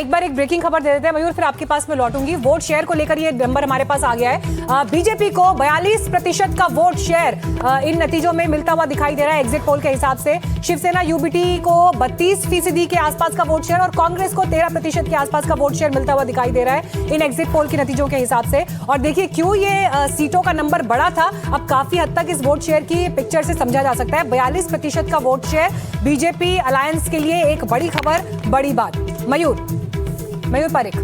एक बार एक ब्रेकिंग खबर दे देते हैं मयूर, फिर आपके पास मैं लौटूंगी। वोट शेयर को लेकर ये नंबर हमारे पास आ गया है। बीजेपी को 42% का वोट शेयर इन नतीजों में मिलता हुआ दिखाई दे रहा है एग्जिट पोल के हिसाब से। शिवसेना यूबीटी को 32% के आसपास का वोट शेयर और कांग्रेस को 13% के आसपास का वोट शेयर मिलता हुआ दिखाई दे रहा है इन एग्जिट पोल के नतीजों के हिसाब से। और देखिए क्यों ये सीटों का नंबर बड़ा था, अब काफी हद तक इस वोट शेयर की पिक्चर से समझा जा सकता है। 42% का वोट शेयर बीजेपी अलायंस के लिए एक बड़ी खबर, बड़ी बात। मयूर पारिक।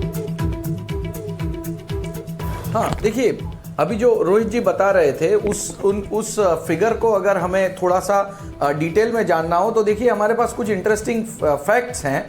हाँ देखिए, अभी जो रोहित जी बता रहे थे उस फिगर को अगर हमें थोड़ा सा डिटेल में जानना हो तो देखिए हमारे पास कुछ इंटरेस्टिंग फैक्ट्स हैं।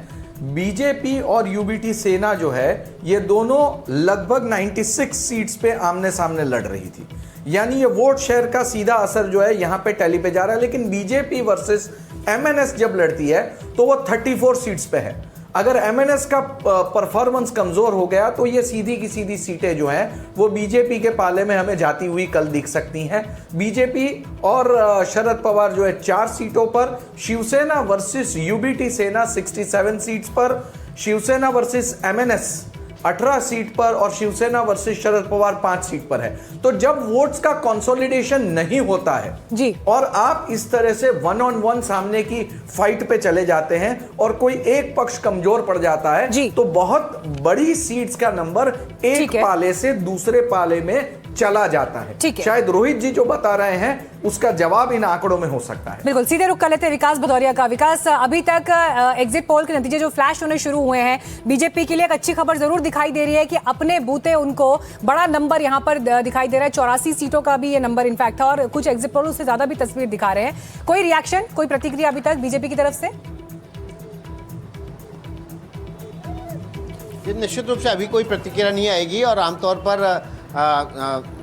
बीजेपी और यूबीटी सेना जो है ये दोनों लगभग 96 सीट्स पे आमने सामने लड़ रही थी, यानी ये वोट शेयर का सीधा असर जो है यहाँ पे टैली पे जा रहा है। लेकिन बीजेपी वर्सेस एमएनएस जब लड़ती है तो वो 34 सीट्स पे है। अगर एमएनएस का परफॉर्मेंस कमजोर हो गया तो ये सीधी की सीधी सीटें जो हैं वो बीजेपी के पाले में हमें जाती हुई कल दिख सकती हैं। बीजेपी और शरद पवार जो है 4 सीटों पर, शिवसेना वर्सेस यूबीटी सेना 67 सीट्स पर, शिवसेना वर्सेस एमएनएस 18 सीट पर और शिवसेना वर्सेस शरद पवार 5 सीट पर है। तो जब वोट्स का कंसोलिडेशन नहीं होता है जी, और आप इस तरह से 1-on-1 सामने की फाइट पे चले जाते हैं और कोई एक पक्ष कमजोर पड़ जाता है जी, तो बहुत बड़ी सीट्स का नंबर एक पाले से दूसरे पाले में चला जाता है। शायद रोहित जी जो बता रहे हैं उसका जवाब इन आंकड़ों में हो सकता है। बिल्कुल, सीधे रुख कर लेते हैं विकास भदौरिया का। विकास, अभी तक एग्जिट पोल के नतीजे जो फ्लैश होने शुरू हुए हैं, बीजेपी के लिए एक अच्छी खबर जरूर दिखाई दे रही है कि अपने बूते उनको बड़ा नंबर यहां पर दिखाई दे रहा है। 84 सीटों का भी ये नंबर इनफैक्ट था और कुछ एग्जिट पोल उससे ज्यादा भी तस्वीर दिखा रहे हैं। कोई रिएक्शन, कोई प्रतिक्रिया अभी तक बीजेपी की तरफ से? निश्चित रूप से अभी कोई प्रतिक्रिया नहीं आएगी और आमतौर पर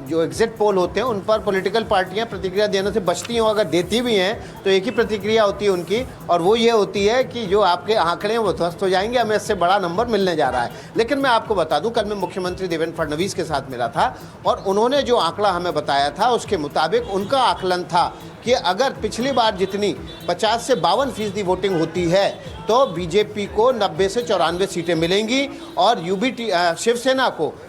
जो एग्जिट पोल होते हैं उन पर पॉलिटिकल पार्टियां प्रतिक्रिया देने से बचती हैं। अगर देती भी हैं तो एक ही प्रतिक्रिया होती है उनकी, और वो ये होती है कि जो आपके आंकड़े हैं वो ध्वस्त हो जाएंगे, हमें इससे बड़ा नंबर मिलने जा रहा है। लेकिन मैं आपको बता दूं, कल मैं मुख्यमंत्री देवेंद्र फडणवीस के साथ मिला था और उन्होंने जो आंकड़ा हमें बताया था उसके मुताबिक उनका आकलन था कि अगर पिछली बार जितनी 50 से 52% वोटिंग होती है तो बीजेपी को 90 से 94 सीटें मिलेंगी और यूबीटी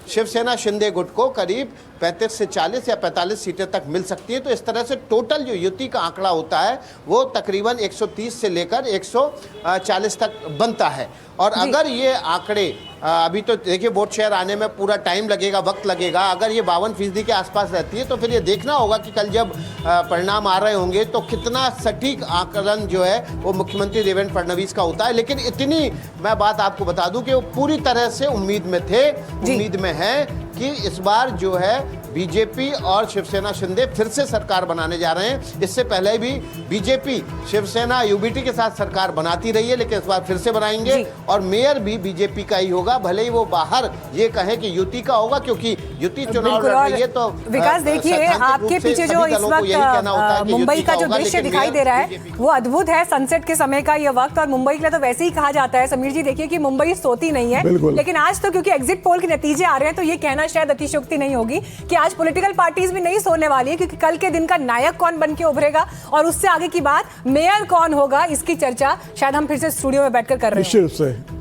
शिवसेना शिंदे गुट को करीब 35 से 40 या 45 सीटें तक मिल सकती हैं। तो इस तरह से टोटल जो युति का आंकड़ा होता है वो तकरीबन 130 से लेकर 140 तक बनता है। और अगर ये आंकड़े अभी तो देखिए वोट शेयर आने में पूरा टाइम लगेगा, वक्त लगेगा, अगर ये 52% के आसपास रहती है तो फिर ये देखना होगा कि कल जब परिणाम आ रहे होंगे तो कितना सटीक आकलन जो है वो मुख्यमंत्री देवेंद्र फडणवीस का होता है। लेकिन इतनी मैं बात आपको बता दूं कि वो पूरी तरह से उम्मीद में थे, उम्मीद में है कि इस बार जो है बीजेपी और शिवसेना शिंदे फिर से सरकार बनाने जा रहे हैं। इससे पहले भी बीजेपी शिवसेना यूबीटी के साथ सरकार बनाती रही है, लेकिन इस बार फिर से बनाएंगे और मेयर भी बीजेपी का ही होगा, भले ही वो बाहर ये कहें कि युति का होगा, क्योंकि युति चुनाव लड़ रही है। तो विकास देखिए, आपके पीछे जो इस वक्त मुंबई का जो दृश्य दिखाई दे रहा है वो अद्भुत है। सनसेट के समय का ये वक्त, और मुंबई के लिए तो वैसे ही कहा जाता है समीर जी, देखिए कि मुंबई सोती नहीं है, लेकिन आज तो क्योंकि एग्जिट पोल के नतीजे आ रहे हैं तो ये कहना शायद अतिशयोक्ति नहीं होगी कि आज पॉलिटिकल पार्टीज भी नहीं सोने वाली है, क्योंकि कल के दिन का नायक कौन बन के उभरेगा और उससे आगे की बात मेयर कौन होगा, इसकी चर्चा शायद हम फिर से स्टूडियो में बैठकर कर रहे हैं। निश्चित रूप से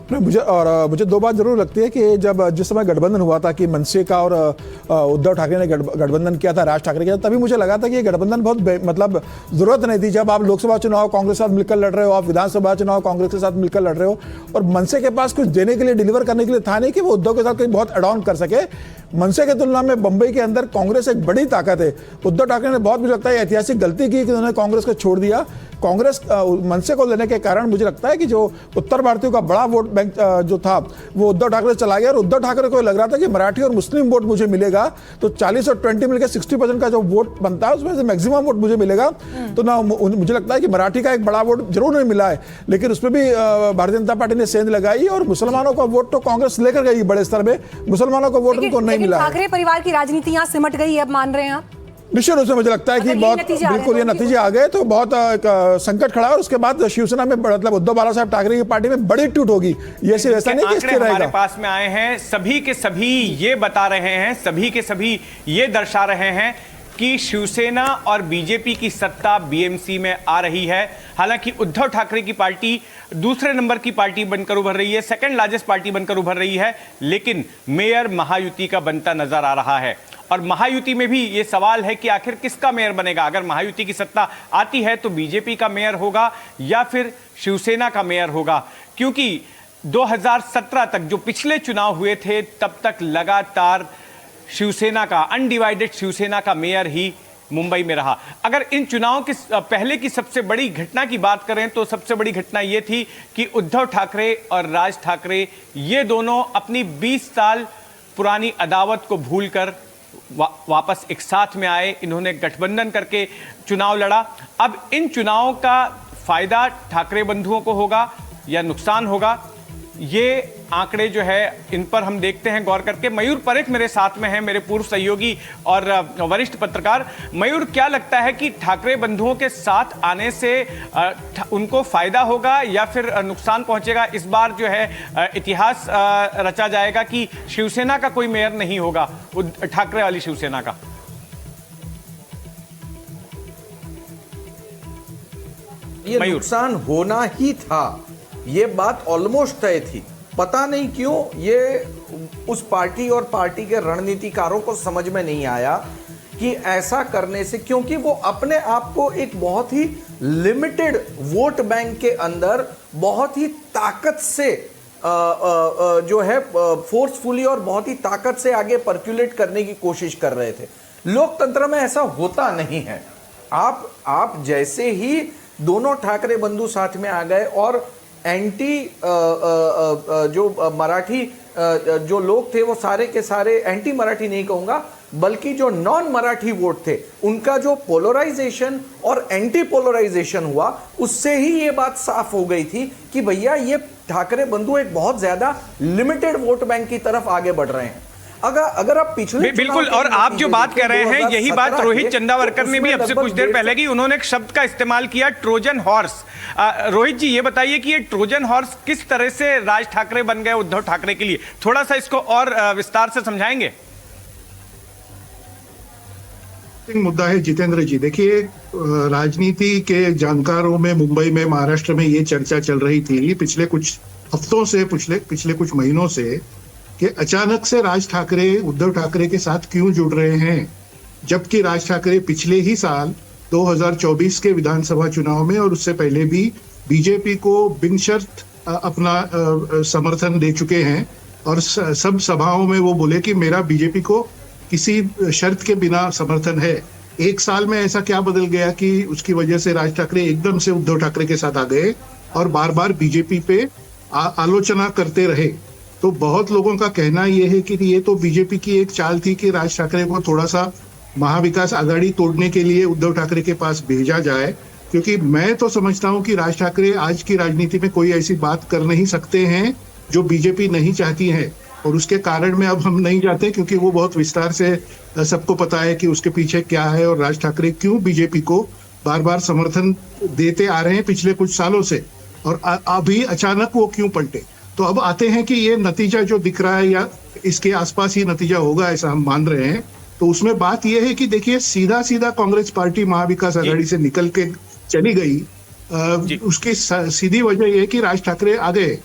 मुझे दो बात जरूर लगती है कि जिस समय गठबंधन हुआ था कि मनसे का और उद्धव ठाकरे ने गठबंधन किया था, राज ठाकरे किया, तभी मुझे लगा था कि ये गठबंधन बहुत मतलब जरूरत नहीं थी। जब आप लोकसभा चुनाव कांग्रेस के साथ मिलकर लड़ रहे हो, आप विधानसभा चुनाव कांग्रेस के साथ मिलकर लड़ रहे हो, और मनसे के पास कुछ देने के लिए, डिलीवर करने के लिए था नहीं कि वो उद्धव के साथ कहीं बहुत एडॉन कर सके। मनसे की तुलना में बंबई के अंदर कांग्रेस एक बड़ी ताकत है। उद्धव ठाकरे ने बहुत, मुझे लगता है, ऐतिहासिक गलती की कि उन्होंने कांग्रेस को छोड़ दिया। कांग्रेस मनसे को लेने के कारण मुझे लगता है कि जो उत्तर भारतीयों का बड़ा वोट बैंक जो था वो उद्धव ठाकरे चला गया, और उद्धव ठाकरे को लग रहा था कि मराठी और मुस्लिम वोट मुझे मिलेगा तो 40 और 20 मिलकर 60% का जो वोट बनता है उसमें से मैक्सिमम वोट मुझे मिलेगा। तो ना मुझे लगता है कि मराठी का एक बड़ा वोट जरूर नहीं मिला है, लेकिन उसमें भी भारतीय जनता पार्टी ने सेंध लगाई और मुसलमानों का वोट तो कांग्रेस लेकर गई बड़े स्तर में, मुसलमानों का वोट उनको नहीं मिला। ठाकरे परिवार की राजनीति यहाँ सिमट गई, अब मान रहे हैं आप? निश्चित रूप से मुझे लगता है कि बहुत बिल्कुल ये नतीजे आ गए तो बहुत संकट खड़ा है, और उसके बाद शिवसेना में मतलब उद्धव बाला साहब ठाकरे की पार्टी में बड़ी टूट होगी। ये सिर्फ ऐसा नहीं कि इसके रहेगा। हमारे पास में आए हैं, सभी के सभी ये बता रहे हैं, सभी के सभी ये दर्शा रहे हैं कि शिवसेना और बीजेपी की सत्ता बीएमसी में आ रही है। हालांकि उद्धव ठाकरे की पार्टी दूसरे नंबर की पार्टी बनकर उभर रही है, सेकंड लार्जेस्ट पार्टी बनकर उभर रही है, लेकिन मेयर महायुति का बनता नजर आ रहा है। और महायुति में भी ये सवाल है कि आखिर किसका मेयर बनेगा। अगर महायुति की सत्ता आती है तो बीजेपी का मेयर होगा या फिर शिवसेना का मेयर होगा, क्योंकि 2017 तक जो पिछले चुनाव हुए थे तब तक लगातार शिवसेना का, अनडिवाइडेड शिवसेना का मेयर ही मुंबई में रहा। अगर इन चुनावों के पहले की सबसे बड़ी घटना की बात करें तो सबसे बड़ी घटना यह थी कि उद्धव ठाकरे और राज ठाकरे ये दोनों अपनी 20 साल पुरानी अदावत को भूलकर वापस एक साथ में आए। इन्होंने गठबंधन करके चुनाव लड़ा। अब इन चुनावों का फायदा ठाकरे बंधुओं को होगा या नुकसान होगा, ये आंकड़े जो है इन पर हम देखते हैं गौर करके। मयूर परेख मेरे साथ में हैं, मेरे पूर्व सहयोगी और वरिष्ठ पत्रकार। मयूर, क्या लगता है कि ठाकरे बंधुओं के साथ आने से उनको फायदा होगा या फिर नुकसान पहुंचेगा? इस बार जो है इतिहास रचा जाएगा कि शिवसेना का कोई मेयर नहीं होगा, ठाकरे वाली शिवसेना का। ये नुकसान होना ही था, ये बात ऑलमोस्ट तय थी। पता नहीं क्यों ये उस पार्टी और पार्टी के रणनीतिकारों को समझ में नहीं आया कि ऐसा करने से, क्योंकि वो अपने आप को एक बहुत ही लिमिटेड वोट बैंक के अंदर बहुत ही ताकत से जो है फोर्सफुली और बहुत ही ताकत से आगे पर्क्यूलेट करने की कोशिश कर रहे थे। लोकतंत्र में ऐसा होता नहीं है। आप जैसे ही दोनों ठाकरे बंधु साथ में आ गए और एंटी जो मराठी जो लोग थे वो सारे के सारे, एंटी मराठी नहीं कहूंगा बल्कि जो नॉन मराठी वोट थे, उनका जो पोलराइजेशन और एंटी पोलराइजेशन हुआ, उससे ही ये बात साफ हो गई थी कि भैया ये ठाकरे बंधु एक बहुत ज्यादा लिमिटेड वोट बैंक की तरफ आगे बढ़ रहे हैं। अगर आप पिछले बिल्कुल, और आप जो बात कर रहे हैं यही बात रोहित चंदावरकर ने भी अब से कुछ देर पहले की, उन्होंने एक शब्द का इस्तेमाल किया, ट्रोजन हॉर्स। रोहित जी, ये बताइए कि ये ट्रोजन हॉर्स किस तरह से राज ठाकरे बन गए उद्धव ठाकरे के लिए? थोड़ा सा इसको और विस्तार से समझाएंगे। मुद्दा है जितेंद्र जी। देखिए, राजनीति के जानकारों में मुंबई में, महाराष्ट्र में ये चर्चा चल रही थी पिछले कुछ हफ्तों से, पिछले कुछ महीनों से, कि अचानक से राज ठाकरे उद्धव ठाकरे के साथ क्यों जुड़ रहे हैं, जबकि राज ठाकरे पिछले ही साल 2024 के विधानसभा चुनाव में और उससे पहले भी बीजेपी को बिन शर्त अपना समर्थन दे चुके हैं और सब सभाओं में वो बोले कि मेरा बीजेपी को किसी शर्त के बिना समर्थन है। एक साल में ऐसा क्या बदल गया कि उसकी वजह से राज ठाकरे एकदम से उद्धव ठाकरे के साथ आ गए और बार बार बीजेपी पे आलोचना करते रहे? तो बहुत लोगों का कहना यह है कि ये तो बीजेपी की एक चाल थी कि राज ठाकरे को थोड़ा सा महाविकास आघाड़ी तोड़ने के लिए उद्धव ठाकरे के पास भेजा जाए, क्योंकि मैं तो समझता हूं कि राज ठाकरे आज की राजनीति में कोई ऐसी बात कर नहीं सकते हैं जो बीजेपी नहीं चाहती है। और उसके कारण में अब हम नहीं जाते, क्योंकि वो बहुत विस्तार से सबको पता है कि उसके पीछे क्या है और राज ठाकरे क्यों बीजेपी को बार बार समर्थन देते आ रहे हैं पिछले कुछ सालों से, और अभी अचानक वो क्यों पलटे। तो अब आते हैं कि ये नतीजा जो दिख रहा है या इसके आसपास ही नतीजा होगा ऐसा हम मान रहे हैं। तो उसमें बात यह है कि देखिए, सीधा सीधा कांग्रेस पार्टी महाविकास आघाड़ी से निकल के चली गई। उसकी सीधी वजह यह है कि राज ठाकरे आ गए